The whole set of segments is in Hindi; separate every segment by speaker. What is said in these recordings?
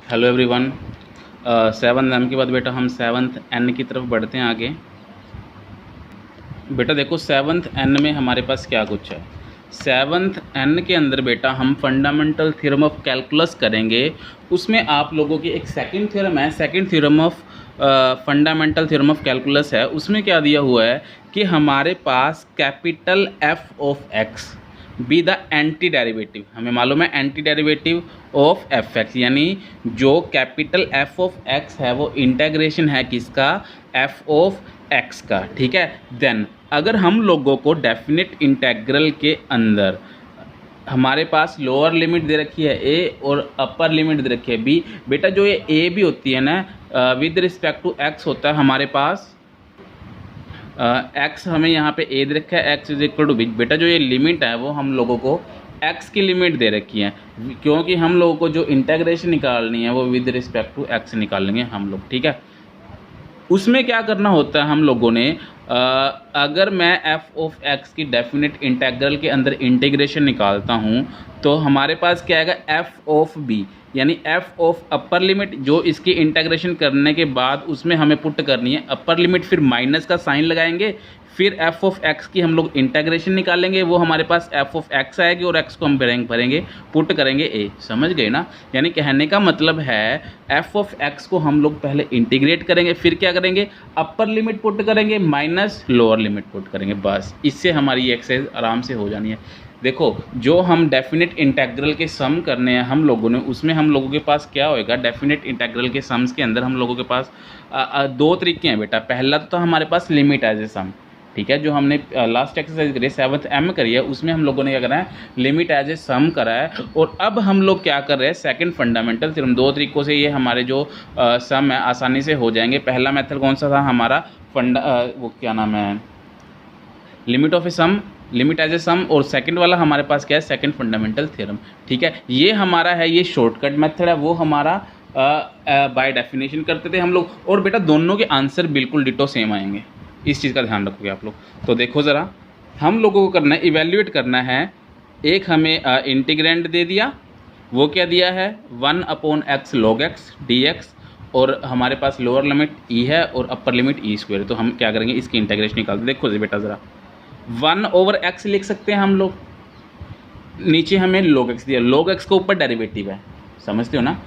Speaker 1: Hello everyone. 7th एम के बाद बेटा हम 7th एन की तरफ बढ़ते हैं आगे। बेटा देखो 7th एन में हमारे पास क्या कुछ है। 7th एन के अंदर बेटा हम फंडामेंटल थ्योरम ऑफ कैलकुलस करेंगे। उसमें आप लोगों की एक सेकंड थ्योरम है, second theorem of fundamental theorem of calculus है। उसमें क्या दिया हुआ है कि हमारे पास capital F of x be the anti derivative, हमें मालूम है anti derivative of f x, यानी जो कैपिटल एफ ऑफ एक्स है वो इंटेग्रेशन है किसका, एफ ऑफ एक्स का। ठीक है, देन अगर हम लोगों को डेफिनेट इंटेग्रल के अंदर हमारे पास लोअर लिमिट दे रखी है ए और अपर लिमिट दे रखी है बी, बेटा जो ये ए भी होती है ना विद रिस्पेक्ट टू एक्स होता है हमारे पास एक्स, हमें यहाँ पे ए दे रखा है X is equal to B. बेटा जो ये लिमिट है वो हम लोगों को एक्स की लिमिट दे रखी है, क्योंकि हम लोगों को जो इंटेग्रेशन निकालनी है वो विद रिस्पेक्ट टू एक्स निकालेंगे हम लोग। ठीक है, उसमें क्या करना होता है हम लोगों ने, अगर मैं एफ ऑफ एक्स की डेफिनेट इंटेग्रल के अंदर इंटीग्रेशन निकालता हूँ तो हमारे पास क्या आएगा, एफ ऑफ बी, यानी एफ ऑफ अपर लिमिट जो इसकी इंटेग्रेशन करने के बाद उसमें हमें पुट करनी है अपर लिमिट, फिर माइनस का साइन लगाएंगे, फिर एफ ऑफ एक्स की हम लोग इंटेग्रेशन निकालेंगे, वो हमारे पास एफ ऑफ एक्स आएगी और एक्स को हम भरेंगे पुट करेंगे ए। समझ गए ना, यानी कहने का मतलब है एफ ऑफ एक्स को हम लोग पहले इंटीग्रेट करेंगे, फिर क्या करेंगे, अपर लिमिट पुट करेंगे माइनस लोअर लिमिट पुट करेंगे, बस इससे हमारी ये एक्सरसाइज आराम से हो जानी है। देखो जो हम डेफिनेट इंटेग्रल के सम करने हैं हम लोगों ने, उसमें हम लोगों के पास क्या होएगा, डेफिनेट इंटेग्रल के सम्स के अंदर हम लोगों के पास दो तरीके हैं बेटा। पहला तो हमारे पास लिमिट एज ए सम, ठीक है, जो हमने लास्ट एक्सरसाइज करी 7th एम करी है उसमें हम लोगों ने क्या करा है, लिमिट एज ए सम करा है। और अब हम लोग क्या कर रहे हैं, सेकंड फंडामेंटल थ्योरम। दो तरीकों से ये हमारे जो सम है आसानी से हो जाएंगे। पहला मेथड कौन सा था हमारा, वो क्या नाम है, limit of a sum, limit as a sum, और सेकंड वाला हमारे पास क्या है, सेकंड फंडामेंटल थ्योरम। ठीक है, ये हमारा है, ये शॉर्टकट मेथड है, वो हमारा बाय डेफिनेशन करते थे हम लोग। और बेटा दोनों के आंसर बिल्कुल डिटो सेम आएंगे, इस चीज़ का ध्यान रखोगे आप लोग। तो देखो ज़रा, हम लोगों को करना है, इवेल्युएट करना है। एक हमें इंटीग्रेंड दे दिया, वो क्या दिया है, 1/x log x dx, और हमारे पास लोअर लिमिट ई है और अपर लिमिट ई स्क्वायर। तो हम क्या करेंगे, इसकी इंटीग्रेशन निकालते। देखो जी बेटा ज़रा, 1/x लिख सकते हैं हम लोग, नीचे हमें log x दिया, log x के ऊपर डेरिवेटिव है, समझते हो ना।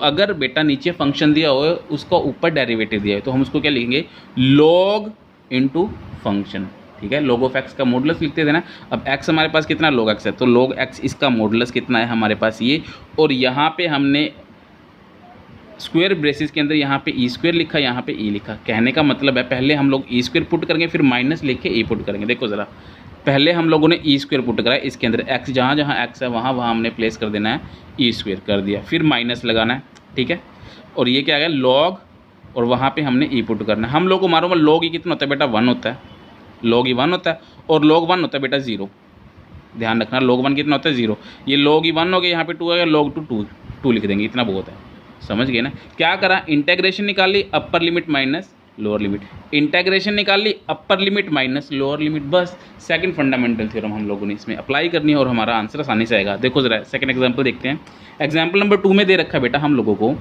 Speaker 1: अगर बेटा नीचे फंक्शन दिया हो उसका ऊपर डेरिवेटिव दिया है तो हम उसको क्या लिखेंगे, log इंटू फंक्शन। ठीक है, log ऑफ x का मॉडुलस लिखते थे ना। अब x हमारे पास कितना, log x है, तो log x इसका मॉडुलस कितना है हमारे पास ये, और यहाँ पे हमने स्क्वायर ब्रेसिस के अंदर यहाँ पे ई स्क्वायर लिखा, यहाँ पे ई लिखा। कहने का मतलब है पहले हम लोग ई स्क्वायर पुट करेंगे, फिर माइनस लिख के ई पुट करेंगे। देखो ज़रा, पहले हम लोगों ने ई स्क्वायर पुट करा है, इसके अंदर एक्स जहाँ जहाँ एक्स है वहाँ वहाँ हमने प्लेस कर देना है, ई स्क्वायर कर दिया, फिर माइनस लगाना है। ठीक है, और ये क्या है, लॉग, और वहाँ पे हमने ई पुट करना है। हम लोग को मालूम है लॉग ई कितना होता है बेटा, 1 होता है, लॉग ई 1 होता है, और लॉग 1 होता है बेटा 0। ध्यान रखना, log 1 कितना होता है, 0। ये log ई 1 हो गया, यहाँ पे 2 आ गया, log 2 2 लिख देंगे, इतना बहुत है। समझ गए ना, क्या करा, इंटेग्रेशन निकाल ली, upper limit minus lower limit, integration निकाल ली, upper limit minus lower limit, बस सेकंड फंडामेंटल थ्योरम हम लोगों ने इसमें अप्लाई करनी है और हमारा आंसर आसानी से आएगा। देखो जरा सेकंड एग्जांपल देखते हैं। एग्जांपल नंबर 2 में दे रखा है बेटा हम लोगों को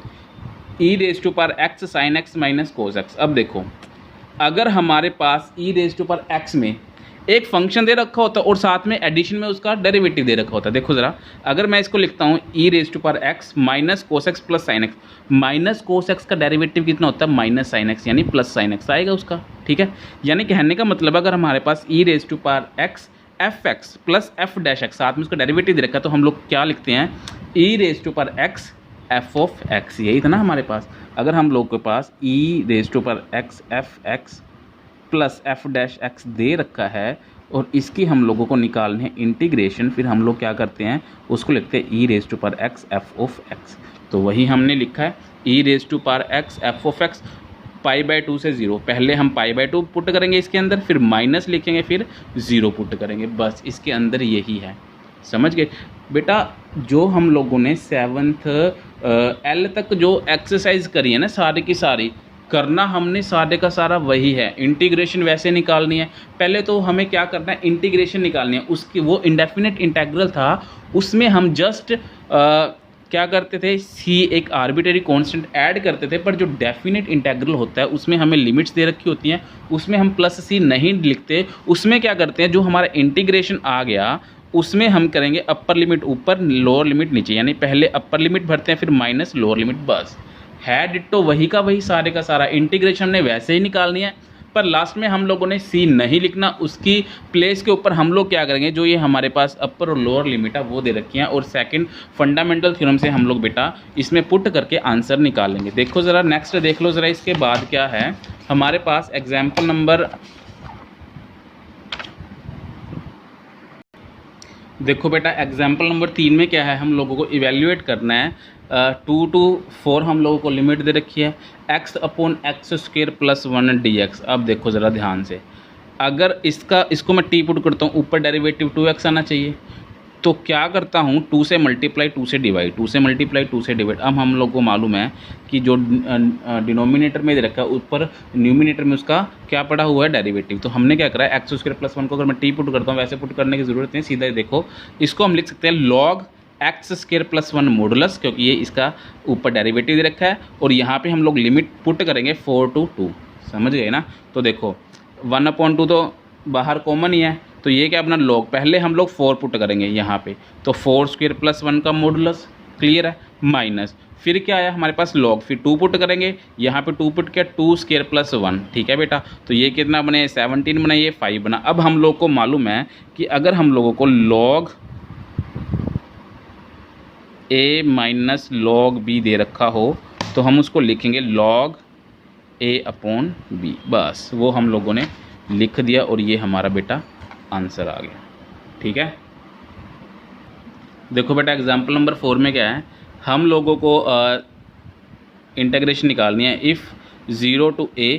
Speaker 1: e⁻x sin x minus cos x। अब देखो, अगर हमारे पास e⁻x में एक फंक्शन दे रखा होता और साथ में एडिशन में उसका डेरिवेटिव दे रखा होता। देखो ज़रा, अगर मैं इसको लिखता हूँ e⁻x minus cos x plus sin x, minus cos x का डेरिवेटिव कितना होता है, माइनस sin x, यानी प्लस sin x आएगा उसका। ठीक है, यानी कहने का मतलब अगर हमारे पास e⁻x f(x) प्लस f'(x) साथ में उसका डेरिवेटिव दे रखा है तो हम लोग क्या लिखते हैं, e⁻x f ऑफ x, यही था ना हमारे पास। अगर हम लोग के पास e⁻x f(x) प्लस f'(x) दे रखा है और इसकी हम लोगों को निकालने हैं इंटीग्रेशन, फिर हम लोग क्या करते हैं, उसको लिखते हैं e⁻x f ऑफ x। तो वही हमने लिखा है e⁻x f ऑफ x, π/2 से 0। पहले हम π/2 पुट करेंगे इसके अंदर, फिर माइनस लिखेंगे, फिर 0 पुट करेंगे, बस इसके अंदर यही है। समझ गए बेटा, जो हम लोगों ने 7th L तक जो एक्सरसाइज करी है ना, सारी की सारी करना हमने सारे का सारा वही है। इंटीग्रेशन वैसे निकालनी है, पहले तो हमें क्या करना है, इंटीग्रेशन निकालनी है। उसकी वो इंडेफिनेट इंटेग्रल था, उसमें हम जस्ट क्या करते थे, सी एक आर्बिट्रेरी कांस्टेंट ऐड करते थे, पर जो डेफिनेट इंटेग्रल होता है उसमें हमें लिमिट्स दे रखी होती हैं, उसमें हम प्लस सी नहीं लिखते। उसमें क्या करते हैं, जो हमारा इंटीग्रेशन आ गया उसमें हम करेंगे अपर लिमिट ऊपर, लोअर लिमिट नीचे, यानी पहले अपर लिमिट भरते हैं फिर माइनस लोअर लिमिट, बस है डिट्टो वही का वही, सारे का सारा इंटीग्रेशन हमने वैसे ही निकालनी है। पर लास्ट में हम लोगों ने सी नहीं लिखना, उसकी प्लेस के ऊपर हम लोग क्या करेंगे, जो ये हमारे पास अपर और लोअर लिमिट है वो दे रखी हैं, और सेकंड फंडामेंटल थ्योरम से हम लोग बेटा इसमें पुट करके आंसर निकालेंगे। देखो ज़रा नेक्स्ट देख लो ज़रा, इसके बाद क्या है हमारे पास एग्जाम्पल नंबर, देखो बेटा एग्जाम्पल नंबर 3 में क्या है, हम लोगों को इवेल्युएट करना है 2 to 4 हम लोगों को लिमिट दे रखी है x upon x square plus 1 dx। अब देखो ज़रा ध्यान से, अगर इसको मैं टी पुट करता हूँ, ऊपर डेरिवेटिव 2x आना चाहिए, तो क्या करता हूँ 2 से मल्टीप्लाई 2 से डिवाइड, 2 से मल्टीप्लाई 2 से डिवाइड। अब हम लोग को मालूम है कि जो डिनोमिनेटर में दे रखा है ऊपर न्यूमिनेटर में उसका क्या पड़ा हुआ है, डेरिवेटिव। तो हमने क्या करा है एक्स स्क्वायर प्लस 1 को अगर मैं टी पुट करता हूँ, वैसे पुट करने की ज़रूरत नहीं, सीधा देखो इसको हम लिख सकते हैं log x square plus 1 modulus, क्योंकि ये इसका ऊपर डेरिवेटिव दे रखा है, और यहाँ पर हम लोग लिमिट पुट करेंगे 4 to 2, समझ गए ना। तो देखो 1/2 तो बाहर कॉमन ही है, तो ये क्या अपना लॉग, पहले हम लोग 4 पुट करेंगे यहाँ पे, तो 4 स्क्वायर प्लस 1 का मॉडुलस, क्लियर है, माइनस फिर क्या आया हमारे पास लॉग, फिर 2 पुट करेंगे यहाँ पे, 2 पुट किया 2 स्क्वायर प्लस 1, ठीक है बेटा। तो ये कितना बने 17 बना, ये 5 बना। अब हम लोग को मालूम है कि अगर हम लोगों को लॉग ए माइनस लॉग बी दे रखा हो तो हम उसको लिखेंगे लॉग ए अपॉन बी, बस वो हम लोगों ने लिख दिया, और ये हमारा बेटा आंसर आ गया, ठीक है। देखो बेटा एग्जाम्पल नंबर 4 में क्या है, हम लोगों को इंटीग्रेशन निकालनी है। If 0 to a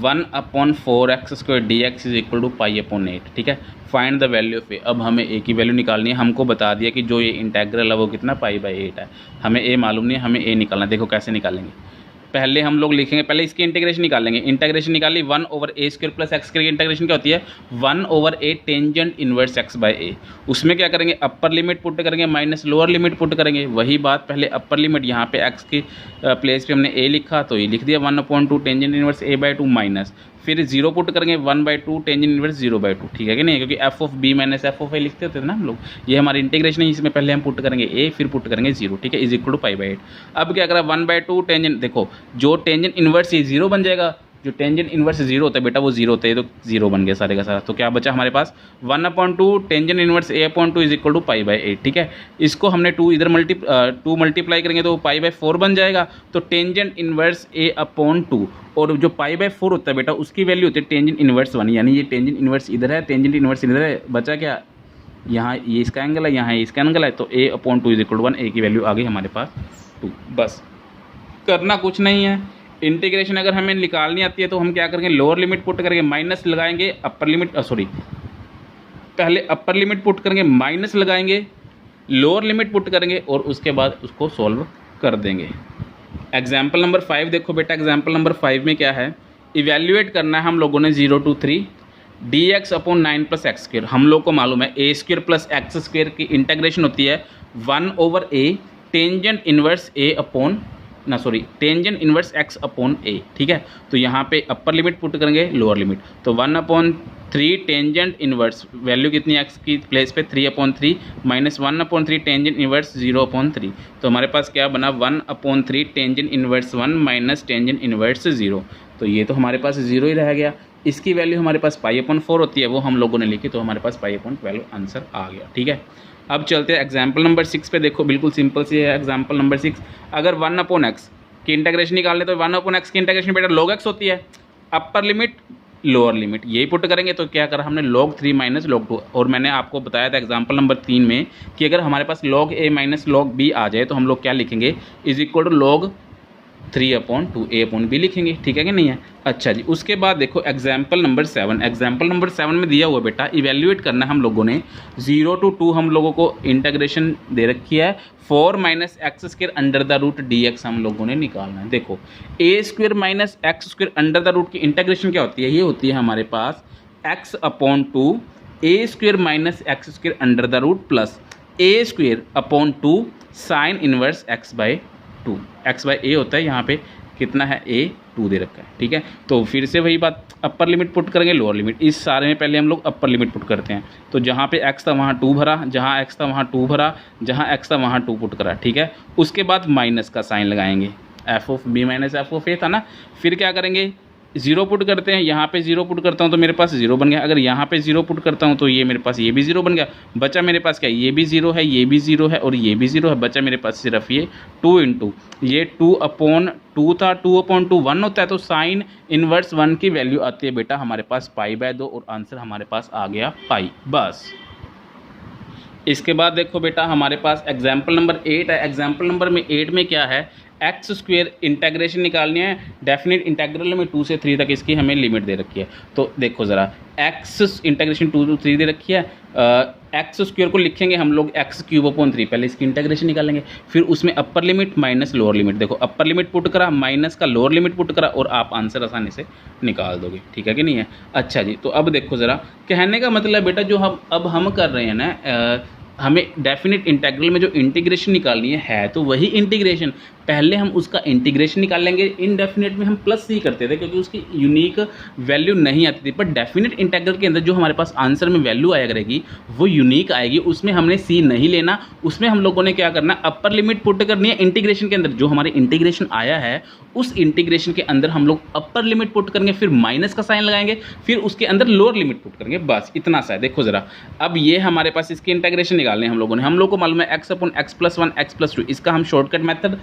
Speaker 1: 1/4x² dx is equal to π/8, ठीक है। Find the value of a, अब हमें ए की वैल्यू निकालनी है। हमको बता दिया कि जो ये इंटेग्रल है वो कितना π/8 है, हमें ए मालूम नहीं है, हमें ए निकालना है। देखो कैसे निकालेंगे, पहले हम लोग लिखेंगे, पहले इसकी इंटीग्रेशन निकालेंगे। इंटीग्रेशन निकाली 1/a² प्लस एक्स की इंटीग्रेशन क्या होती है 1/a tangent inverse x by a। उसमें क्या करेंगे, अपर लिमिट पुट करेंगे माइनस लोअर लिमिट पुट करेंगे। वही बात, पहले अपर लिमिट यहाँ पे x की प्लेस पे हमने a लिखा तो ये लिख दिया 1/2 टेंजेंट इनवर्स a/2 माइनस, फिर 0 पुट करेंगे 1/2 टेंजेंट इनवर्स 0/2, ठीक है कि नहीं, क्योंकि f of b minus f of a लिखते होते थे ना हम लोग। ये हमारी इंटीग्रेशन है, इसमें पहले हम पुट करेंगे a फिर पुट करेंगे 0, ठीक है, इज इक्वल टू π/8। अब क्या करा 1/2 टेंजेंट, देखो जो टेंजेंट इनवर्स ये 0 बन जाएगा, जो टेंजेंट इनवर्स 0 होता है बेटा वो 0 होता है, तो 0 बन गया सारे का सारा। तो क्या बचा हमारे पास 1/2 tangent inverse a/2 is equal to π/8, ठीक है। इसको हमने 2 इधर 2 मल्टीप्लाई करेंगे तो π/4 बन जाएगा। तो टेंजेंट इनवर्स a/2, और जो π/4 होता है बेटा उसकी वैल्यू होती है टेंजेंट इनवर्स 1, यानी ये टेंजेंट इनवर्स इधर है, टेंजेंट इनवर्स इधर है, बचा क्या यहाँ ये इसका एंगल है, यहाँ इसका एंगल है, तो a/2 is equal to 1, a की वैल्यू आ गई हमारे पास 2। बस करना कुछ नहीं है। इंटीग्रेशन अगर हमें निकालनी आती है तो हम क्या करेंगे, लोअर लिमिट पुट करेंगे, माइनस लगाएंगे, अपर लिमिट पहले अपर लिमिट पुट करेंगे, माइनस लगाएंगे, लोअर लिमिट पुट करेंगे, और उसके बाद उसको सॉल्व कर देंगे। एग्जाम्पल नंबर 5 देखो बेटा, एग्जाम्पल नंबर 5 में क्या है, इवेल्युएट करना है हम लोगों ने 0 to 3 dx upon 9 plus x square. हम लोग को मालूम है a square plus x square की इंटीग्रेशन होती है 1/a tangent inverse tangent inverse x upon a, ठीक है। तो यहाँ पे अपर लिमिट पुट करेंगे, लोअर लिमिट, तो 1/3 टेंजेंट इनवर्स, वैल्यू कितनी x की प्लेस पे 3/3 माइनस 1/3 टेंजेंट इनवर्स 0/3, तो हमारे पास क्या बना 1/3 tangent inverse 1 minus tangent inverse 0, तो ये तो हमारे पास 0 ही रह गया। इसकी वैल्यू हमारे पास π/4 होती है, वो हम लोगों ने लिखी, तो हमारे पास π/12 आंसर आ गया, ठीक है। अब चलते हैं एग्जाम्पल नंबर 6 पे। देखो बिल्कुल सिंपल सी है एग्जाम्पल नंबर 6। अगर 1/x की इंटीग्रेशन निकालने तो 1/x की इंटीग्रेशन बेटा log x होती है, अपर लिमिट लोअर लिमिट यही पुट करेंगे। तो क्या करा हमने log 3 माइनस log 2, और मैंने आपको बताया था एग्जाम्पल नंबर 3 में कि अगर हमारे पास log a minus log b आ जाए तो हम लोग क्या लिखेंगे, is equal to log 3/2 a/b लिखेंगे, ठीक है कि नहीं है। अच्छा जी, उसके बाद देखो एग्जाम्पल नंबर 7। एग्जाम्पल नंबर 7 में दिया हुआ बेटा इवेल्युएट करना है हम लोगों ने 0 to 2 हम लोगों को इंटीग्रेशन दे रखी है 4 minus x square under the root dx हम लोगों ने निकालना है। देखो a² minus x square under the root की इंटीग्रेशन क्या होती है, ये होती है हमारे पास x/2 a² minus x square under the root plus a square upon 2 sine inverse x by 2। X by a होता है, यहाँ पे कितना है ए 2 दे रखा है, ठीक है। तो फिर से वही बात, अपर लिमिट पुट करेंगे लोअर लिमिट, इस सारे में पहले हम लोग अपर लिमिट पुट करते हैं। तो जहाँ पे एक्स था वहाँ 2 भरा, जहाँ एक्स था वहाँ 2 भरा, जहाँ एक्स था वहाँ 2 पुट करा, ठीक है। उसके बाद माइनस का साइन लगाएंगे, f of b minus f of a था ना। फिर क्या करेंगे, 0 पुट करते हैं, यहाँ पे 0 पुट करता हूँ तो मेरे पास 0 बन गया। अगर यहाँ पे 0 पुट करता हूँ तो ये मेरे पास ये भी 0 बन गया। बचा मेरे पास क्या, ये भी 0 है, ये भी 0 है और ये भी 0 है। बचा मेरे पास सिर्फ ये 2 इंटू ये 2 अपॉन 2 था, 2 अपॉन 2 1 होता है, तो साइन इनवर्स 1 की वैल्यू आती है बेटा हमारे पास π/2 और आंसर हमारे पास आ गया पाई। बस इसके बाद देखो बेटा हमारे पास एग्जाम्पल नंबर 8 है। एग्जाम्पल नंबर में 8 में क्या है, एक्स स्क्वेयर इंटेग्रेशन निकालनी है। डेफिनेट इंटेग्रल में 2 से 3 तक इसकी हमें लिमिट दे रखी है। तो देखो ज़रा, एक्स इंटेग्रेशन 2 to 3 दे रखी है। एक्स स्क्वेयर को लिखेंगे हम लोग एक्स क्यूब अपॉन 3, पहले इसकी इंटेग्रेशन निकालेंगे, फिर उसमें अपर लिमिट माइनस लोअर लिमिट। देखो अपर लिमिट पुट करा, माइनस का लोअर लिमिट पुट करा और आप आंसर आसानी से निकाल दोगे, ठीक है कि नहीं है। अच्छा जी, तो अब देखो ज़रा, कहने का मतलब बेटा जो हम कर रहे हैं ना, हमें डेफिनेट इंटीग्रल में जो इंटीग्रेशन निकालनी है तो वही इंटीग्रेशन, पहले हम उसका इंटीग्रेशन निकाल लेंगे। इनडेफिनेट में हम प्लस सी करते थे क्योंकि उसकी यूनिक वैल्यू नहीं आती थी, पर डेफिनेट इंटीग्रल के अंदर जो हमारे पास आंसर में वैल्यू आया करेगी वो यूनिक आएगी, उसमें हमने सी नहीं लेना। उसमें हम लोगों ने क्या करना, अपर लिमिट पुट करनी है इंटीग्रेशन के अंदर। जो हमारे इंटीग्रेशन आया है उस इंटीग्रेशन के अंदर हम लोग अपर लिमिट पुट करेंगे, फिर माइनस का साइन लगाएंगे, फिर उसके अंदर लोअर लिमिट पुट करेंगे, बस इतना सा है। देखो जरा, अब ये हमारे पास इसकी इंटीग्रेशन निकालने हम लोगों ने, हम लोग को मालूम है x upon x plus 1 x plus 2, इसका हम शॉर्टकट मेथड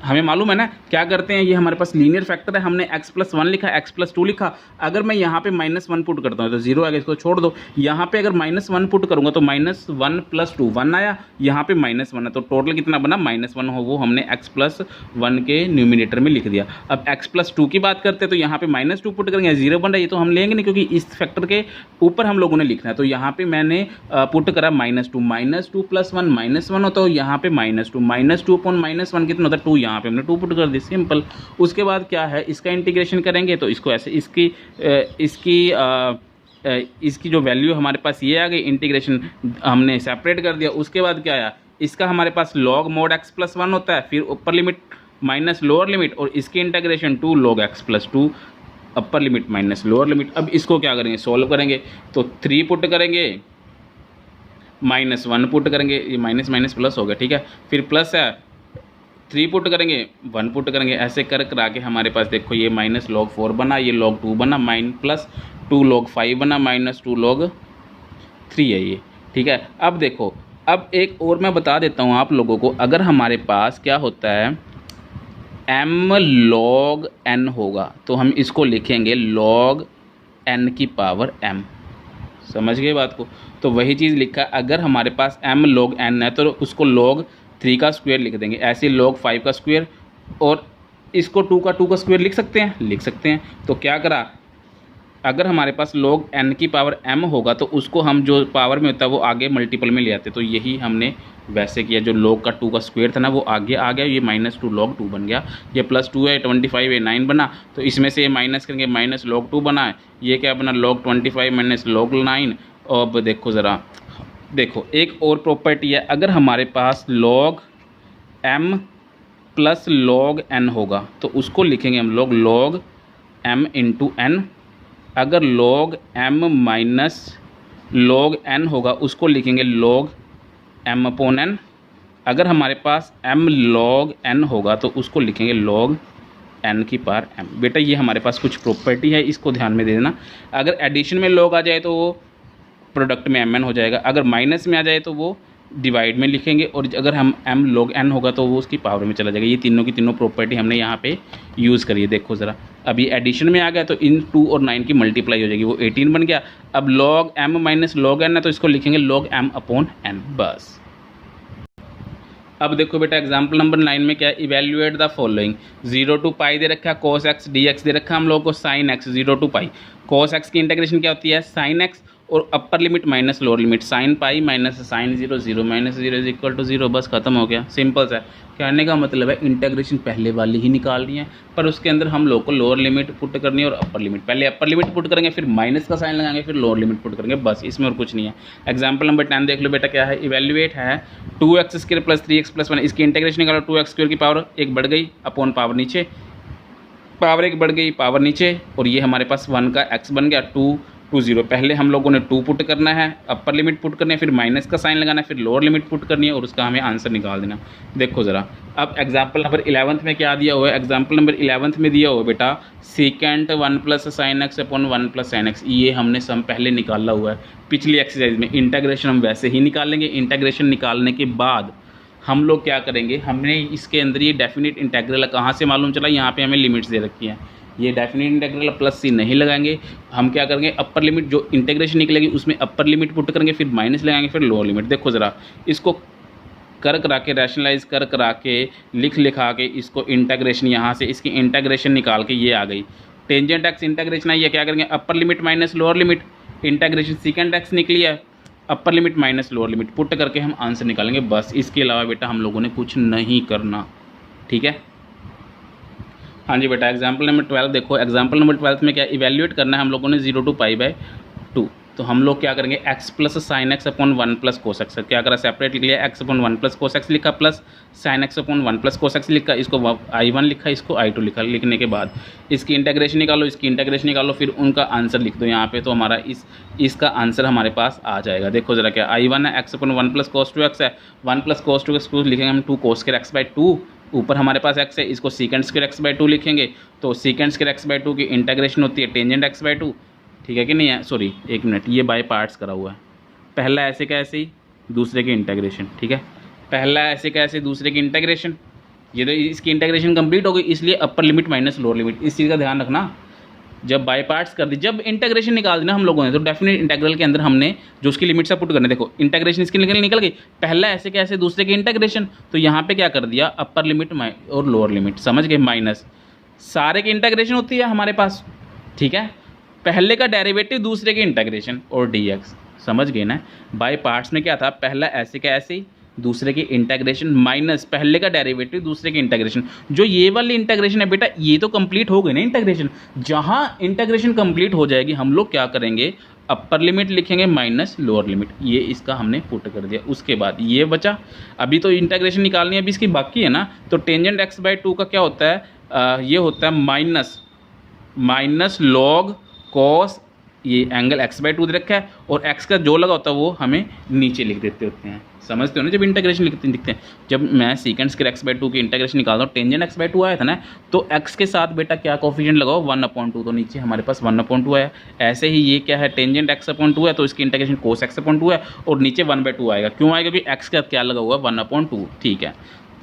Speaker 1: हमें मालूम है ना, क्या करते हैं, ये हमारे पास लीनियर फैक्टर है, हमने x प्लस 1 लिखा, x प्लस 2 लिखा। अगर मैं यहाँ पे -1 पुट करता हूँ तो 0 आएगा, इसको छोड़ दो। यहाँ पे अगर -1 पुट करूँगा तो -1 प्लस 2 1 आया, यहाँ पे -1 है, तो टोटल कितना बना, -1 हो, वो हमने x प्लस 1 के न्यूमिनेटर में लिख दिया। अब x प्लस 2 की बात करते हैं तो यहाँ पे -2 पुट करेंगे, 0 बन रहा है, ये तो हम लेंगे नहीं क्योंकि इस फैक्टर के ऊपर हम लोगों ने लिखना है। तो यहाँ पे मैंने पुट करा -2 प्लस 1 -1 होता है, यहाँ पे -2 अपॉन -1 कितना होता है 2, यहाँ पे हमने 2 पुट कर दी, सिंपल। उसके बाद क्या है, इसका इंटीग्रेशन करेंगे तो इसको ऐसे, इसकी जो वैल्यू हमारे पास ये आ गई, इंटीग्रेशन हमने सेपरेट कर दिया। उसके बाद क्या आया, इसका हमारे पास log mod x प्लस 1 होता है, फिर ऊपर लिमिट माइनस लोअर लिमिट, और इसकी इंटीग्रेशन 2 log x प्लस 2 अपर लिमिट माइनस लोअर लिमिट। अब इसको क्या करेंगे, सॉल्व करेंगे, तो 3 पुट करेंगे, -1 पुट करेंगे, ये माइनस माइनस प्लस हो गया, ठीक है। फिर प्लस है, 3 पुट करेंगे, 1 पुट करेंगे, ऐसे कर करा के हमारे पास देखो ये -log 4 बना, ये log 2 बना, प्लस 2 log 5 बना, -2 log 3 है ये, ठीक है। अब देखो, अब एक और मैं बता देता हूँ आप लोगों को, अगर हमारे पास क्या होता है m log n होगा तो हम इसको लिखेंगे log n की पावर m, समझ गए बात को। तो वही चीज़ लिखा, अगर हमारे पास m log n है तो उसको log 3 का स्क्वायर लिख देंगे, ऐसे log 5 का स्क्वायर, और इसको 2 का स्क्वायर लिख सकते हैं। तो क्या करा, अगर हमारे पास log n की पावर m होगा तो उसको हम जो पावर में होता है वो आगे मल्टीपल में ले आते, तो यही हमने वैसे किया। जो log का 2 का स्क्वायर था ना वो आगे आ गया, ये -2 log 2 बन गया, ये +2 है 25 है 9 बना, तो इसमें से माइनस करेंगे, -log 2 बना है, ये क्या बना log 25 माइनस log 9। और अब देखो ज़रा, देखो एक और प्रॉपर्टी है, अगर हमारे पास log m plus log n होगा तो उसको लिखेंगे हम लोग log m इंटू n। अगर log m minus log n होगा उसको लिखेंगे log m अपॉन n। अगर हमारे पास m log n होगा तो उसको लिखेंगे log n की पावर m। बेटा ये हमारे पास कुछ प्रॉपर्टी है, इसको ध्यान में दे देना। अगर एडिशन में log आ जाए तो वो प्रोडक्ट में mn हो जाएगा, अगर माइनस में आ जाए तो वो डिवाइड में लिखेंगे, और अगर हम m log n होगा तो वो उसकी पावर में चला जाएगा। ये तीनों की तीनों प्रॉपर्टी हमने यहाँ पे यूज़ करी है। देखो ज़रा, अभी एडिशन में आ गया तो इन 2 और 9 की मल्टीप्लाई हो जाएगी, वो 18 बन गया। अब log m minus log n है तो इसको लिखेंगे log m अपॉन n, बस। अब देखो बेटा एग्जाम्पल नंबर 9 में क्या है, इवेल्युएट द फॉलोइंग। 0 to पाई दे रखा है, cos x dx दे रखा है हम लोग को, sin x 0 to पाई। cos x की इंटीग्रेशन क्या होती है, sin x, और upper limit minus lower limit, sine pi minus sine 0 0 minus 0 is equal to 0, बस खत्म हो गया। सिंपल सा कहने का मतलब है इंटीग्रेशन पहले वाली ही निकालनी है, पर उसके अंदर हम लोग को लोअर लिमिट पुट करनी है और अपर लिमिट। पहले अपर लिमिट पुट करेंगे, फिर माइनस का साइन लगाएंगे, फिर लोअर लिमिट पुट करेंगे, बस इसमें और कुछ नहीं है। एग्जाम्पल नंबर 10 देख लो बेटा, क्या है, इवेल्युएट है 2x² + 3x + 1, इसकी इंटीग्रेशन निकालो। 2x² की पावर 1 बढ़ गई अपॉन पावर नीचे, पावर 1 बढ़ गई पावर नीचे, और ये हमारे पास 1 का x बन गया 2 2 0। पहले हम लोगों ने 2 पुट करना है, अपर लिमिट पुट करनी है, फिर माइनस का साइन लगाना है, फिर लोअर लिमिट पुट करनी है और उसका हमें आंसर निकाल देना। देखो ज़रा, अब एग्जाम्पल नंबर 11 में क्या दिया हुआ है, एग्जाम्पल नंबर 11 में दिया हुआ है बेटा second 1 + sin x / 1 + sin x। ये हमने सम पहले निकाला हुआ है पिछली एक्सरसाइज में। इंटीग्रेशन हम वैसे ही निकालेंगे। इंटीग्रेशन निकालने के बाद हम लोग क्या करेंगे, हमने इसके अंदर ये डेफिनेट इंटीग्रल कहाँ से मालूम चला, यहाँ पे हमें लिमिट्स दे रखी हैं। ये डेफिनेट इंटीग्रल +c नहीं लगाएंगे, हम क्या करेंगे, अपर लिमिट जो इंटीग्रेशन निकलेगी उसमें अपर लिमिट पुट करेंगे, फिर माइनस लगाएंगे, फिर लोअर लिमिट। देखो ज़रा, इसको कर करा के रैशनलाइज कर करा के लिखा के इसको इंटीग्रेशन, यहाँ से इसकी इंटीग्रेशन निकाल के ये आ गई टेंजेंट एक्स इंटीग्रेशन आई है। क्या करेंगे, upper limit minus lower limit, integration second x निकली है, अपर limit minus lower limit put करके हम आंसर निकालेंगे, बस। इसके अलावा बेटा हम लोगों ने कुछ नहीं करना, ठीक है। हाँ जी बेटा, एग्जाम्पल नंबर 12 देखो। एग्जाम्पल नंबर 12 में क्या इवेल्युएट करना है हम लोगों ने 0 to π/2। तो हम लोग क्या करेंगे, x + sin x / 1 + cos x, क्या करा, सेपरेट लिख लिया, x / 1 + cos x लिखा, plus sin x / 1 + cos x लिखा, इसको I1 लिखा, इसको I2 लिखा। लिखने के बाद इसकी इंटीग्रेशन निकालो, इसकी इंटीग्रेशन निकालो, फिर उनका आंसर लिख दो यहाँ पे, तो हमारा इसका आंसर हमारे पास आ जाएगा। देखो ज़रा, क्या I1 है, x / 1 + cos 2x है, 1 + cos 2x लिखेंगे हम 2 cos² x/2, ऊपर हमारे पास x है, इसको secant² x/2 लिखेंगे, तो secant² x/2 की इंटीग्रेशन होती है टेंजेंट x/2, ठीक है कि नहीं है। सॉरी एक मिनट, ये बाय पार्ट्स करा हुआ है, पहला ऐसे का ऐसे ही, दूसरे की इंटीग्रेशन, ठीक है। पहला ऐसे का ऐसे, दूसरे की इंटीग्रेशन, ये तो इसकी इंटीग्रेशन कंप्लीट हो गई, इसलिए अपर लिमिट माइनस लोअर लिमिट, इस चीज़ का ध्यान रखना। जब बाय पार्ट्स कर दी, जब इंटीग्रेशन निकाल दी ना हम लोगों ने, तो डेफिनेट इंटीग्रल के अंदर हमने जो उसकी लिमिट्स पुट करने, देखो इंटीग्रेशन इसकी निकल गई, पहला ऐसे कैसे, दूसरे की इंटीग्रेशन, तो यहाँ पे क्या कर दिया, अपर लिमिट और लोअर लिमिट, समझ गए, माइनस सारे की इंटीग्रेशन होती है हमारे पास, ठीक है। पहले का डेरिवेटिव, दूसरे की इंटीग्रेशन और dx, समझ गए ना। बाय पार्ट्स में क्या था, पहला ऐसे का ऐसे ही, दूसरे की इंटीग्रेशन माइनस पहले का डेरिवेटिव, दूसरे की इंटीग्रेशन। जो ये वाली इंटीग्रेशन है बेटा, ये तो कंप्लीट हो गई ना इंटीग्रेशन। जहां इंटीग्रेशन कंप्लीट हो जाएगी, हम लोग क्या करेंगे, अपर लिमिट लिखेंगे माइनस लोअर लिमिट, ये इसका हमने पुट कर दिया। उसके बाद ये बचा, अभी तो इंटीग्रेशन निकालनी है, अभी इसकी बाकी है ना। तो टेंजेंट x/2 का क्या होता है, ये होता है माइनस लॉग कॉस, ये एंगल x/2 दे रखा है, और x का जो लगा होता है वो हमें नीचे लिख देते होते हैं, समझते हो ना। जब इंटीग्रेशन लिखते हैं, जब मैं secant² x/2 की इंटीग्रेशन निकालता हूँ, टेंजेंट x/2 आया था ना, तो x के साथ बेटा क्या कोफिशिएंट लगाओ, 1/2, तो नीचे हमारे पास 1/2 आया। ऐसे ही ये क्या है, टेंजेंट x/2 है, तो इसकी इंटीग्रेशन cos x/2 है, और नीचे 1/2 आएगा। क्यों आएगा, क्योंकि x का क्या लगा हुआ है, 1/2, ठीक है।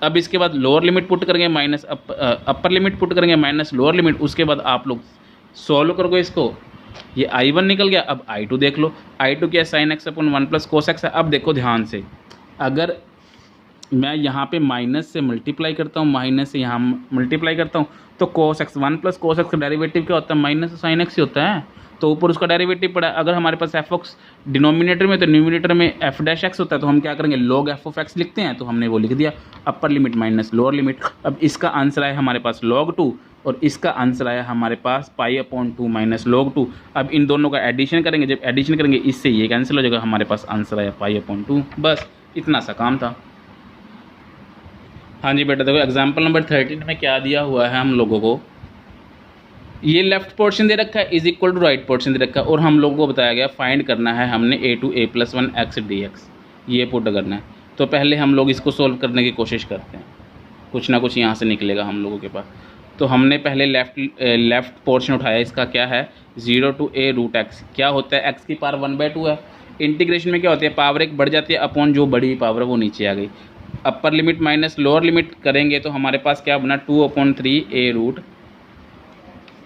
Speaker 1: अब इसके बाद लोअर लिमिट पुट करेंगे, माइनस अपर लिमिट पुट करेंगे, माइनस लोअर लिमिट। उसके बाद आप लोग सॉल्व करोगे इसको, ये I1 निकल गया। अब I2 देख लो, I2 क्या, sin x / 1 + cos x है। अब देखो ध्यान से, अगर मैं यहाँ पे माइनस से मल्टीप्लाई करता हूँ, माइनस से यहाँ मल्टीप्लाई करता हूँ, तो cos x 1 + cos x का डेरिवेटिव क्या होता है, माइनस sin x ही होता है, तो ऊपर उसका डेरिवेटिव पड़ा। अगर हमारे पास f(x) डिनोमिनेटर में, तो न्यूमिनेटर में f' होता है, तो हम क्या करेंगे, log f(x) लिखते हैं, तो हमने वो लिख दिया, अपर लिमिट माइनस लोअर लिमिट। अब इसका आंसर आया हमारे पास log 2, और इसका आंसर आया हमारे पास π/2 माइनस log 2। अब इन दोनों का एडिशन करेंगे, जब एडिशन करेंगे इससे ये कैंसिल हो जाएगा, हमारे पास आंसर आया π/2, बस इतना सा काम था। हाँ जी बेटा, देखो एग्जाम्पल नंबर 13 में क्या दिया हुआ है हम लोगों को, ये लेफ्ट पोर्शन दे रखा है is equal to right portion दे रखा है, और हम लोगों को बताया गया फाइंड करना है हमने a to a + 1 x dx, ये पुट करना है। तो पहले हम लोग इसको सोल्व करने की कोशिश करते हैं, कुछ ना कुछ यहाँ से निकलेगा हम लोगों के पास। तो हमने पहले लेफ़्ट पोर्शन उठाया, इसका क्या है, 0 to a √x, क्या होता है, x की पावर 1/2 है। इंटीग्रेशन में क्या होती है, पावर 1 बढ़ जाती है, अपॉन जो बड़ी पावर है वो नीचे आ गई। अपर लिमिट माइनस लोअर लिमिट करेंगे, तो हमारे पास क्या बना, 2/3 a√a,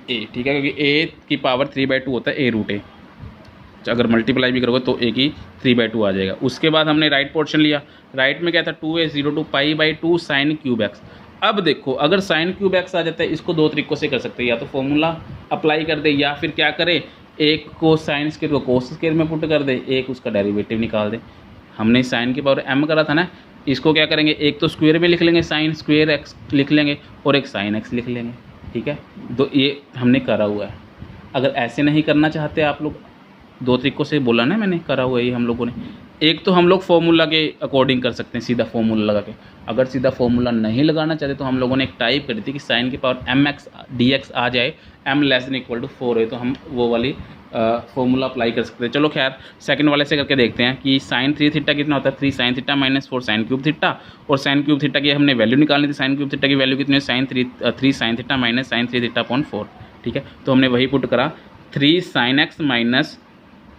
Speaker 1: ठीक है, क्योंकि a की पावर 3/2 होता है a√a। अगर मल्टीप्लाई भी करोगे तो a की 3/2 आ जाएगा। उसके बाद हमने राइट पोर्शन लिया, राइट में क्या था, 2a 0 to π/2 sin3x। अब देखो, अगर sin3x आ जाता है, इसको दो तरीकों से कर सकते हैं, या तो फॉर्मूला अप्लाई कर दे, या फिर क्या करें, एक को साइन स्क्वायर को कोस स्क्वायर में पुट कर दे, एक उसका डेरिवेटिव निकाल दे। हमने साइन की पावर m करा था ना, इसको क्या करेंगे, एक तो स्क्वायर में लिख लेंगे साइन स्क्वायर एक्स लिख लेंगे और एक साइन एक्स लिख लेंगे, ठीक है। तो ये हमने करा हुआ है। अगर ऐसे नहीं करना चाहते आप लोग, दो तरीक़ों से बोला ना मैंने, करा हुआ है ये हम लोगों ने। एक तो हम लोग फॉर्मूला के अकॉर्डिंग कर सकते हैं, सीधा फॉर्मूला लगा के। अगर सीधा फॉर्मूला नहीं लगाना चाहते तो हम लोगों ने एक टाइप करी थी कि साइन की power m x d x आ जाए, m less than equal to 4 है, तो हम वो वाली फॉर्मूला अप्लाई कर सकते हैं। चलो खैर सेकंड वाले से करके देखते हैं कि साइन 3 थीटा कितना होता है, 3 sine theta minus 4 sine cube theta, और साइन क्यूब थीटा की हमने वैल्यू निकालनी थी। साइन क्यूब थीटा की वैल्यू कितनी है, three sine theta minus sine 3 theta upon 4, ठीक है। तो हमने वही पुट करा, 3 sine X minus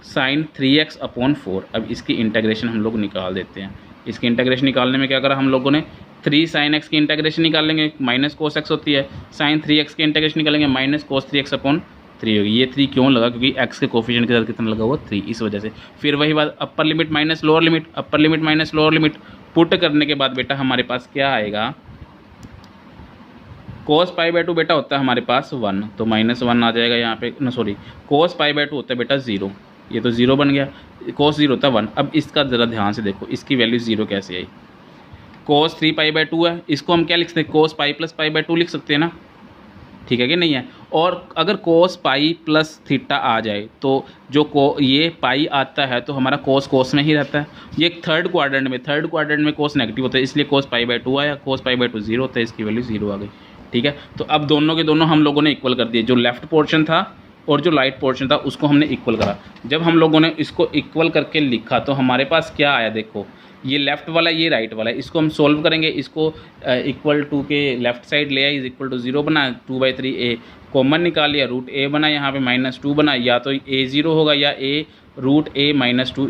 Speaker 1: sine 3x upon 4। अब इसकी इंटीग्रेशन हम लोग निकाल देते हैं। इसकी इंटीग्रेशन निकालने में क्या करा हम लोगों ने, 3 साइन एक्स की इंटीग्रेशन निकालेंगे, माइनस कोस एक्स होती है, साइन 3x की इंटीग्रेशन निकालेंगे, माइनस कोस 3x अपॉन 3 होगी। ये 3 क्यों लगा, क्योंकि x के कोफिशिएंट के साथ कितना लगा हुआ 3, इस वजह से। फिर वही बात, अपर लिमिट माइनस लोअर लिमिट, अपर limit minus lower limit put करने के बाद बेटा हमारे पास क्या आएगा, कोस पाई बाई 2 बेटा होता है हमारे पास 1, तो माइनस 1 आ जाएगा यहाँ पे, ना सॉरी, कोस पाई बाई 2 होता है बेटा 0, ये तो 0 बन गया, कोस 0 होता है 1। अब इसका ज़रा ध्यान से देखो, इसकी वैल्यू 0 कैसे आई। कोस 3 पाई बाई 2 है, इसको हम क्या लिख सकते हैं, कोस पाई प्लस पाई बाई 2 लिख सकते हैं ना, ठीक है कि नहीं है। और अगर कोस पाई प्लस थीटा आ जाए तो जो ये पाई आता है तो हमारा कोस में ही रहता है। ये थर्ड क्वाड्रेंट में कोस नेगेटिव होता है, इसलिए कोस पाई बाई 2 आया, कोस पाई बाई 2 0 होता है, इसकी वैल्यू 0 आ गई, ठीक है। तो अब दोनों के दोनों हम लोगों ने इक्वल कर दिए, जो लेफ्ट पोर्शन था और जो राइट पोर्शन था उसको हमने इक्वल करा। जब हम लोगों ने इसको इक्वल करके लिखा तो हमारे पास क्या आया, देखो ये लेफ्ट वाला ये राइट वाला है, इसको हम सोल्व करेंगे, इसको इक्वल टू के लेफ्ट साइड ले आए, इज इक्वल टू 0 बना, 2/3 a कॉमन निकाल लिया, रूट a बना, यहाँ पे -2 बना, या तो a 0 होगा या a रूट a -2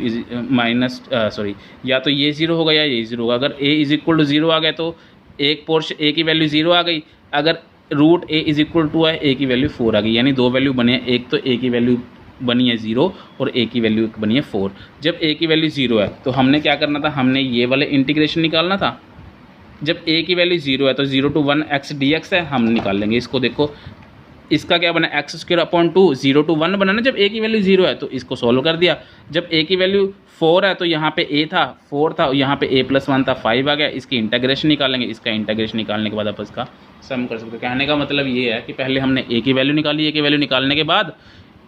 Speaker 1: या तो ये 0 होगा या ये 0 होगा। अगर a इज इक्वल टू 0 आ गया तो एक पोर्शन a की वैल्यू 0 आ गई, अगर root a is equal to है a की वैल्यू 4 आ गई, यानी दो वैल्यू बने हैं, एक तो a की वैल्यू बनी है 0 और a की वैल्यू बनी है 4। जब a की वैल्यू 0 है तो हमने क्या करना था, हमने ये वाले इंटीग्रेशन निकालना था। जब a की वैल्यू 0 है तो 0 to 1 x dx है, हम निकाल लेंगे इसको। देखो इसका क्या बना, एक्स स्क्वायर अपॉन 2, 0 to 1 बना ना, जब a की वैल्यू 0 है तो इसको सॉल्व कर दिया। जब a की वैल्यू 4 है तो यहाँ पे a था 4 था, यहाँ पे a + 1 था 5 आ गया, इसकी इंटीग्रेशन निकालेंगे। इसका इंटीग्रेशन निकालने के बाद आप इसका सम कर सकते हो। कहने का मतलब ये है कि पहले हमने a की वैल्यू निकाली, a की वैल्यू निकालने के बाद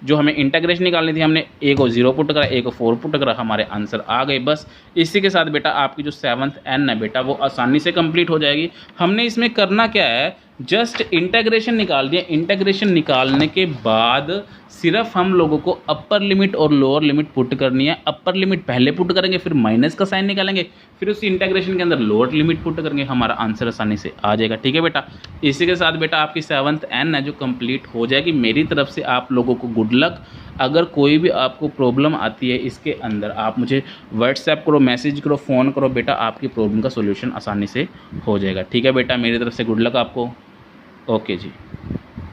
Speaker 1: जो हमें इंटीग्रेशन निकालनी थी हमने a को 0 पुट करा, a को 4 पुट करा, हमारे आंसर आ गए। बस इसी के साथ बेटा आपकी जो 7th n है बेटा वो आसानी से कंप्लीट हो जाएगी। हमने इसमें करना क्या है, जस्ट इंटीग्रेशन निकाल दिया। इंटीग्रेशन निकालने के बाद सिर्फ हम लोगों को अपर लिमिट और लोअर लिमिट पुट करनी है। अपर लिमिट पहले पुट करेंगे, फिर माइनस का साइन निकालेंगे, फिर उस इंटीग्रेशन के अंदर लोअर लिमिट पुट करेंगे, हमारा आंसर आसानी से आ जाएगा। ठीक है बेटा, इसी के साथ बेटा आपकी 7th n है जो कंप्लीट हो जाएगी। मेरी तरफ से आप लोगों को गुड लक। अगर कोई भी आपको प्रॉब्लम आती है इसके अंदर, आप मुझे व्हाट्सएप करो, मैसेज करो, फ़ोन करो, बेटा आपकी प्रॉब्लम का सोल्यूशन आसानी से हो जाएगा। ठीक है बेटा, मेरी तरफ से गुड लक आपको। ओके जी।